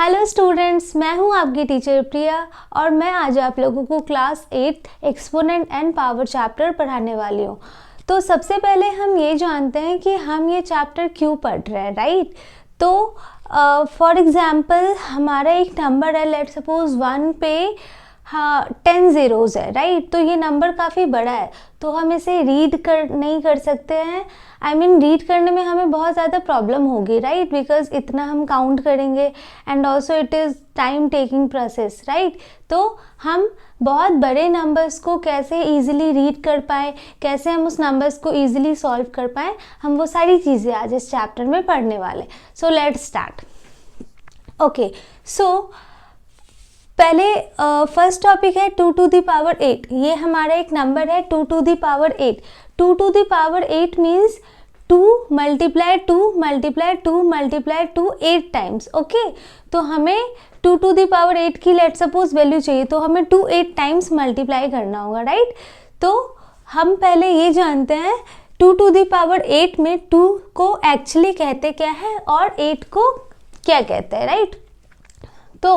Hello students, मैं हूं आपकी टीचर प्रिया और मैं आज आप लोगों को class 8 exponent and power chapter पढ़ाने वाली हूं। तो सबसे पहले हम ये जानते हैं कि हम ये चैप्टर क्यों पढ़ रहे हैं, राइट। तो फॉर एग्जांपल हमारा एक नंबर है, लेट्स सपोज 1 पे 10 ज़ीरोज़ है, राइट। तो ये नंबर काफ़ी बड़ा है, तो हम इसे नहीं कर सकते हैं। रीड करने में हमें बहुत ज़्यादा प्रॉब्लम होगी, राइट, बिकॉज इतना हम काउंट करेंगे and also it is time taking process, right. तो हम बहुत बड़े नंबर्स को कैसे ईजिली रीड कर पाए, कैसे हम उस नंबर्स को ईजिली सॉल्व कर पाएँ, हम वो सारी चीज़ें आज इस चैप्टर में पढ़ने वाले। So let's start. ओके, सो पहले फर्स्ट टॉपिक है 2 to the power 8। ये हमारा एक नंबर है 2 to the power 8। 2 to the power 8 means 2 multiply 2 multiply 2 multiply 2 8 times. Okay, तो हमें 2 to the power 8 की लेट सपोज वैल्यू चाहिए, तो हमें 2 8 टाइम्स मल्टीप्लाई करना होगा, राइट। तो हम पहले ये जानते हैं 2 to the power 8 में 2 को एक्चुअली कहते क्या है और 8 को क्या कहते हैं, राइट। तो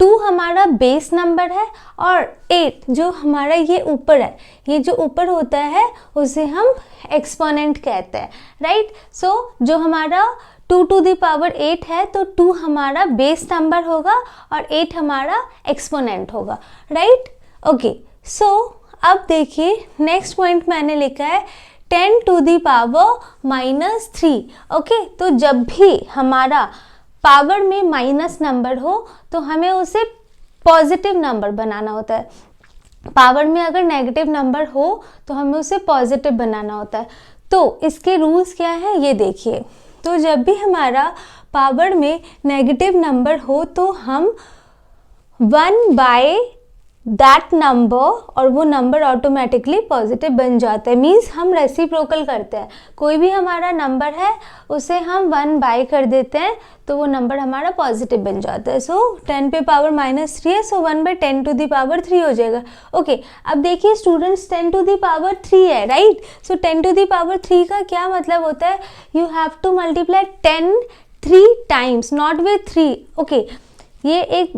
2 हमारा बेस नंबर है और 8 जो हमारा ये ऊपर है, ये जो ऊपर होता है उसे हम एक्सपोनेंट कहते हैं, राइट। सो जो हमारा 2 to the power 8 है, तो 2 हमारा बेस नंबर होगा और 8 हमारा एक्सपोनेंट होगा, राइट। ओके, सो अब देखिए नेक्स्ट पॉइंट मैंने लिखा है 10 to the power -3। ओके, तो जब भी हमारा पावर में माइनस नंबर हो तो हमें उसे पॉजिटिव नंबर बनाना होता है। पावर में अगर नेगेटिव नंबर हो तो हमें उसे पॉजिटिव बनाना होता है। तो इसके रूल्स क्या है ये देखिए। तो जब भी हमारा पावर में नेगेटिव नंबर हो तो हम 1 बाय दैट नंबर और वो नंबर ऑटोमेटिकली पॉजिटिव बन जाता है। मीन्स हम रेसिप्रोकल करते हैं, कोई भी हमारा नंबर है उसे हम 1 बाय कर देते हैं तो वो नंबर हमारा पॉजिटिव बन जाता है। सो 10 पे पावर -3 है, सो 1 बाय 10 to the power 3 हो जाएगा। ओके, अब देखिए स्टूडेंट्स 10 to the power 3 है, right. So 10 to the power 3 का क्या मतलब होता है, you have to multiply 10 3 times, not with 3। Okay, ये एक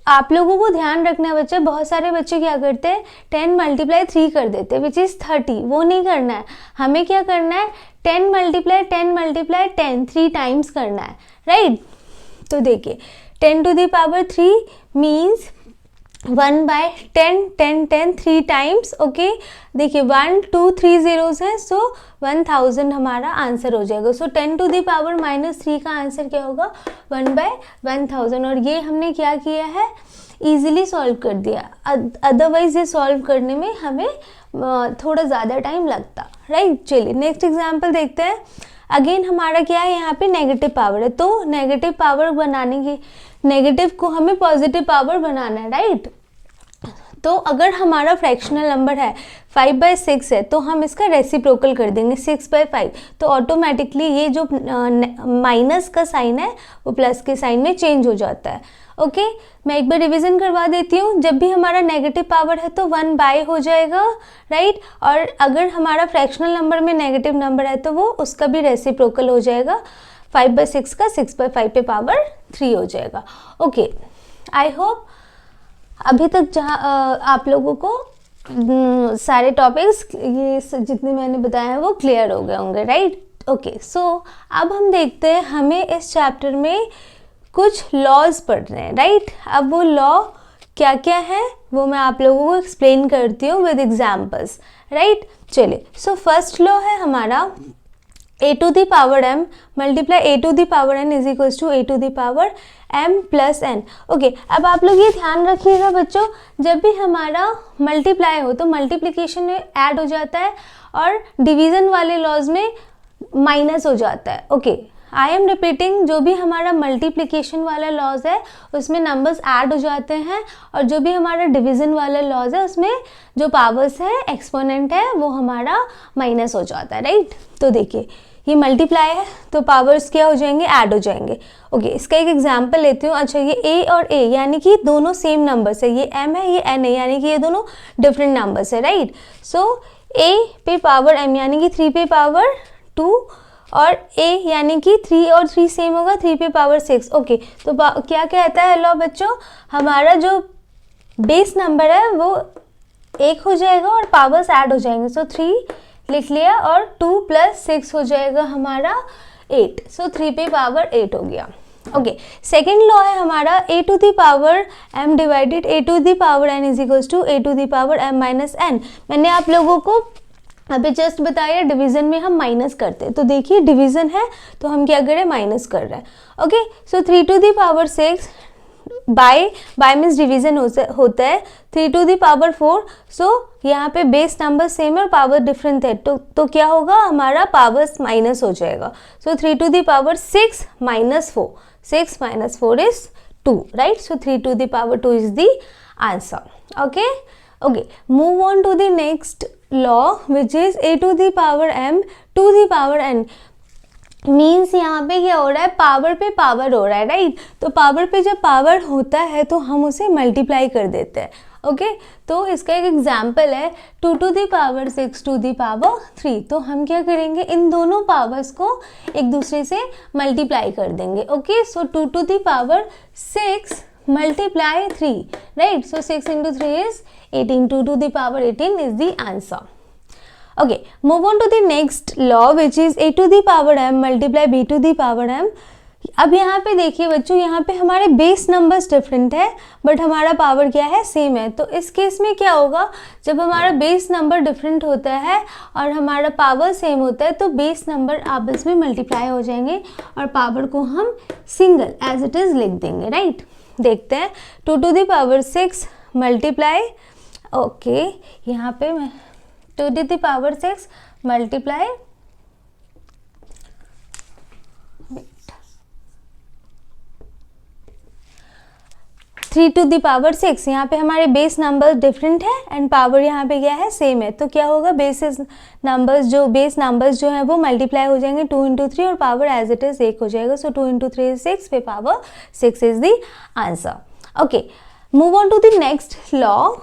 आप लोगों को ध्यान रखना है बच्चे, बहुत सारे बच्चे क्या करते हैं 10 × 3 कर देते हैं विच इज़ 30। वो नहीं करना है, हमें क्या करना है 10 × 10 3 टाइम्स करना है, राइट। तो देखिए 10 to the power 3 means 1 by 10 10 10 3 times. Okay, देखिए 1 2 3 ज़ीरोज़ हैं, सो 1000 हमारा आंसर हो जाएगा। सो 10 to the power -3 का आंसर क्या होगा 1 बाय 1000। और ये हमने क्या किया है, इजीली सॉल्व कर दिया, अदरवाइज ये सॉल्व करने में हमें थोड़ा ज़्यादा टाइम लगता, राइट। चलिए नेक्स्ट एग्जाम्पल देखते हैं। अगेन हमारा क्या है, यहाँ पे नेगेटिव पावर है, तो नेगेटिव पावर बनाने की, नेगेटिव को हमें पॉजिटिव पावर बनाना है, राइट। तो अगर हमारा फ्रैक्शनल नंबर है 5/6 है तो हम इसका रेसिप्रोकल कर देंगे 6/5, तो ऑटोमेटिकली ये जो माइनस का साइन है वो प्लस के साइन में चेंज हो जाता है। ओके, मैं एक बार रिवीजन करवा देती हूँ। जब भी हमारा नेगेटिव पावर है तो 1 बाय हो जाएगा, राइट। और अगर हमारा फ्रैक्शनल नंबर में नेगेटिव नंबर है तो वो उसका भी रेसिप्रोकल हो जाएगा, 5/6 का 6/5 पे पावर 3 हो जाएगा। ओके, आई होप अभी तक जहाँ आप लोगों को सारे टॉपिक्स ये जितने मैंने बताया है वो क्लियर हो गए होंगे, राइट। ओके, सो अब हम देखते हैं, हमें इस चैप्टर में कुछ लॉज पढ़ने हैं, राइट। अब वो लॉ क्या क्या है वो मैं आप लोगों को एक्सप्लेन करती हूँ विद एग्जाम्पल्स, राइट। चलिए, सो फर्स्ट लॉ है हमारा a to the power m multiply a to the power n is equals to a to the power m plus n। Okay, अब आप लोग ये ध्यान रखिएगा बच्चों, जब भी हमारा मल्टीप्लाई हो तो मल्टीप्लिकेशन में ऐड हो जाता है और डिवीज़न वाले लॉज में माइनस हो जाता है। ओके, आई एम रिपीटिंग, जो भी हमारा मल्टीप्लिकेशन वाला लॉज है उसमें नंबर्स ऐड हो जाते हैं और जो भी हमारा डिवीज़न वाला लॉज है उसमें जो पावर्स है एक्सपोनेंट है वो हमारा माइनस हो जाता है, राइट। तो देखिए ये मल्टीप्लाई है तो पावर्स क्या हो जाएंगे, ऐड हो जाएंगे। ओके, इसका एक एग्जांपल लेती हूँ। अच्छा, ये a और a यानी कि दोनों सेम नंबर्स है, ये m है ये n है, यानी कि ये दोनों डिफरेंट नंबर्स है, राइट। सो a पे पावर m यानी कि 3 पे पावर 2 और a यानी कि 3 और 3 सेम होगा, 3 पे पावर 6। ओके, तो क्या कहता है लॉ बच्चों, हमारा जो बेस नंबर है वो 1 हो जाएगा और पावर्स ऐड हो जाएंगे। सो 3 लिख लिया और 2 + 6 हो जाएगा हमारा 8। सो 3 पे पावर 8 हो गया। ओके, सेकेंड लॉ है हमारा a to the power m divided a to the power n is equals to a to the power m minus n। मैंने आप लोगों को अभी जस्ट बताया डिवीजन में हम माइनस करते हैं, तो देखिए डिवीजन है तो हम क्या करें, माइनस कर रहे हैं। Okay, so 3 to the power 6 by means division होता है 3 टू द पावर 4। सो यहाँ पे बेस नंबर सेम है और पावर डिफरेंट है, तो क्या होगा, हमारा पावर्स माइनस हो जाएगा। So 3 to the power 6 minus 4, 6 minus 4 is 2, right? So 3 to the power 2 is the answer. Okay, okay, move on to the next law, which is a to the power m to the power n। Means यहाँ पे क्या हो रहा है, power पे power हो रहा है, राइट? तो पावर पे जब पावर होता है तो हम उसे मल्टीप्लाई कर देते हैं। ओके, तो इसका एक एग्जाम्पल है 2 to the power 6 to the power 3। तो हम क्या करेंगे, इन दोनों पावर्स को एक दूसरे से मल्टीप्लाई कर देंगे। Okay, so 2 to the power 6 multiply 3, right? So 6 into 3 is 18, 2 to the power 18 is the answer. Okay, move on to the next law, which is a to the power m multiply b to the power m। अब यहाँ पे देखिए बच्चों, यहाँ पे हमारे base numbers different है but हमारा पावर क्या है, सेम है। तो इस केस में क्या होगा, जब हमारा बेस नंबर डिफरेंट होता है और हमारा पावर सेम होता है तो बेस नंबर आपस में मल्टीप्लाई हो जाएंगे और पावर को हम सिंगल एज इट इज़ लिख देंगे, राइट? देखते हैं 2 to the power 6 multiply, okay, यहाँ पे मैं 2 to the power 6 multiply 3 to the power 6। यहाँ पे हमारे बेस नंबर डिफरेंट है एंड पावर यहाँ पे क्या है, सेम है। तो क्या होगा, बेस नंबर्स जो है वो मल्टीप्लाई हो जाएंगे 2 इंटू 3 और पावर एज इट इज 1 हो जाएगा। सो 2 इंटू 3 इज 6 पे power 6 is the answer. Okay, move on to the next law,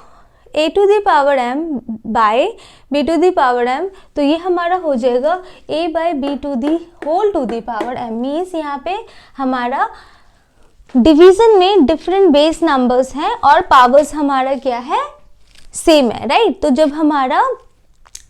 a to the power m by b to the power m। तो ये हमारा हो जाएगा a by b to the whole to the power m। Means यहाँ पे हमारा division में different base numbers हैं और पावर्स हमारा क्या है, सेम है, राइट? तो जब हमारा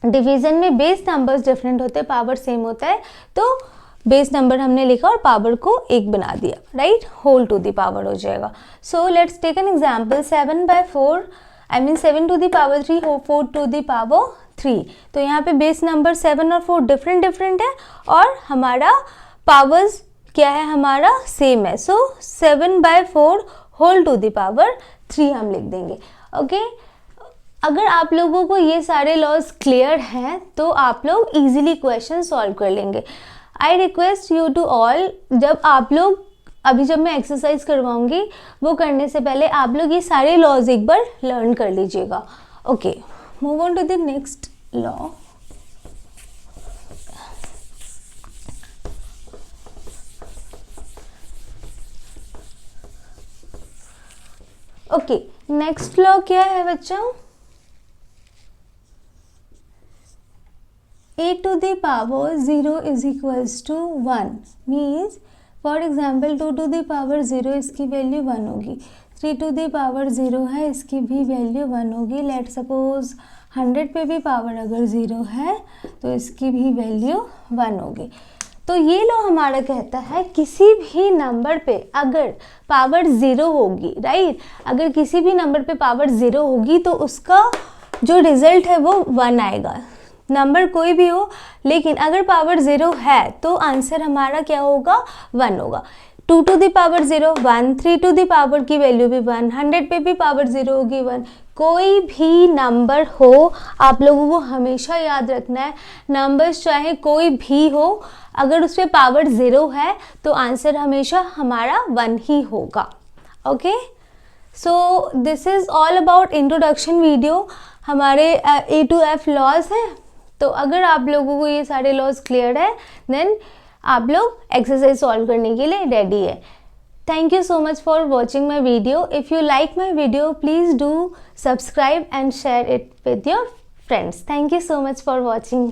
डिवीजन में बेस नंबर्स डिफरेंट होते हैं, पावर सेम होता है, तो बेस नंबर हमने लिखा और पावर को 1 बना दिया, right? Whole to the power हो जाएगा। So let's take an example, 7 to the power 3 हो 4 टू द पावर 3। तो यहाँ पे बेस नंबर 7 और 4 डिफरेंट है और हमारा पावर्स क्या है, हमारा सेम है। सो 7/4 होल टू द पावर 3 हम लिख देंगे। ओके, अगर आप लोगों को ये सारे लॉज क्लियर हैं तो आप लोग इजीली क्वेश्चन सॉल्व कर लेंगे। I request you to all, जब मैं एक्सरसाइज करवाऊंगी वो करने से पहले आप लोग ये सारे लॉज एक बार लर्न कर लीजिएगा। Okay, move on to the next law. Okay, next law क्या है बच्चों, a to the power 0 is equals to 1। Means for example 2 to the power 0 इसकी वैल्यू 1 होगी, 3 टू द पावर 0 है इसकी भी वैल्यू 1 होगी। लेट सपोज 100 पे भी पावर अगर 0 है तो इसकी भी वैल्यू 1 होगी। तो ये लो हमारा कहता है किसी भी नंबर पे अगर पावर 0 होगी, राइट? अगर किसी भी नंबर पे पावर 0 होगी तो उसका जो रिजल्ट है वो 1 आएगा, नंबर कोई भी हो, लेकिन अगर पावर 0 है तो आंसर हमारा क्या होगा, 1 होगा। 2 to the power 0 1, 3 to the power की वैल्यू भी 1, 100 पे भी पावर 0 होगी 1। कोई भी नंबर हो, आप लोगों को हमेशा याद रखना है, नंबर्स चाहे कोई भी हो, अगर उस पर पावर 0 है तो आंसर हमेशा हमारा 1 ही होगा। Okay, so this is all about introduction video. हमारे A to F लॉज हैं, तो अगर आप लोगों को ये सारे लॉज क्लियर है देन आप लोग एक्सरसाइज सॉल्व करने के लिए रेडी है। Thank you so much for watching my video. If you like my video please do subscribe and share it with your friends. Thank you so much for watching.